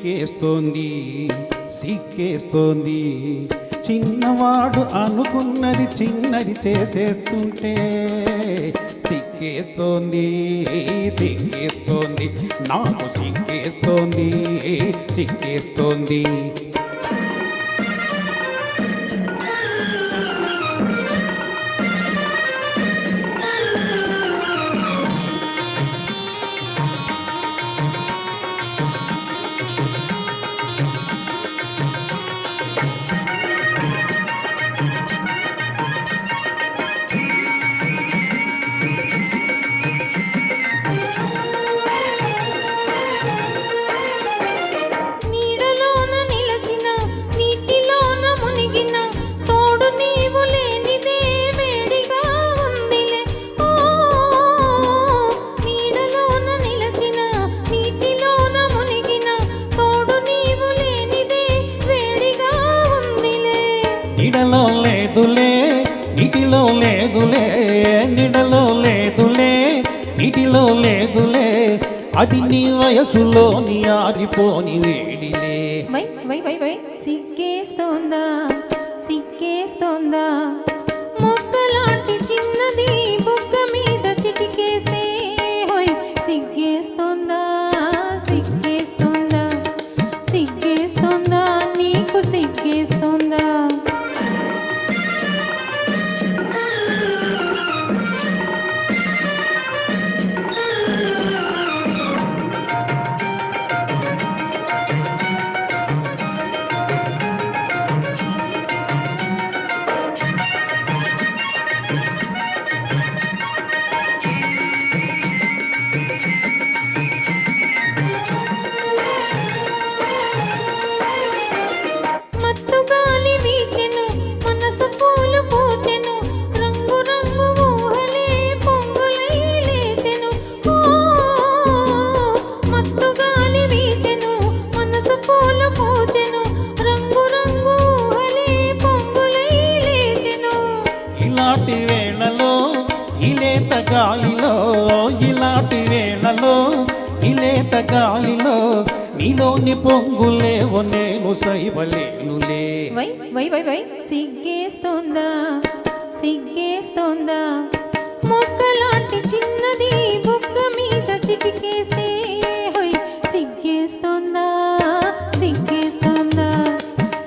సిక్కేస్తోంది సిక్కేస్తోంది చిన్నవాడు అనుకున్నది చిన్నది చేసేస్తుంటే సిక్కేస్తోంది సిక్కేస్తోంది నాకు సిక్కేస్తోంది సిక్కేస్తోంది నీడలో లేదులే నీటిలో లేదులే నీడలో లేదులే నీటిలో లేదులే అది నీ వయసులోని ఆరిపోని వేడిలే వై వై వై వై సిగ్గేస్తోందా సిగ్గేస్తోందా మొక్కలాంటి చిన్నది బుగ్గ మీద చిటికేస్తే హోయ్ సిగ్గేస్తోందా సిగ్గేస్తోందా సిగ్గేస్తోందా నీకు సిగ్గేస్తోందా ఇలాంటి వేళలో ఇలేత గాలిలో ఇలాంటి వేళలో ఇలేత గాలిలో నీలోని పొంగులేవో నేను సైవలేనులే వై వై వై వై సిగ్గేస్తోందా సిగ్గేస్తోందా మొక్కలాంటి చిన్నది బుగ్గ మీద చిటికేస్తే హోయ్ సిగ్గేస్తోందా సిగ్గేస్తోందా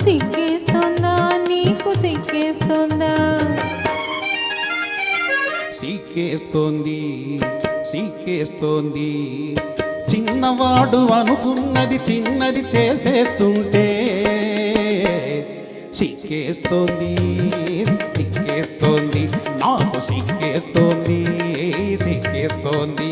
సిగ్గేస్తోందా నీకు సిగ్గేస్తోందా సిక్కేస్తోంది సిక్కేస్తోంది చిన్నవాడు అనుకున్నది చిన్నది చేసేస్తుంటే సిక్కేస్తోంది సిక్కేస్తోంది నాకు సిక్కేస్తోంది సిక్కేస్తోంది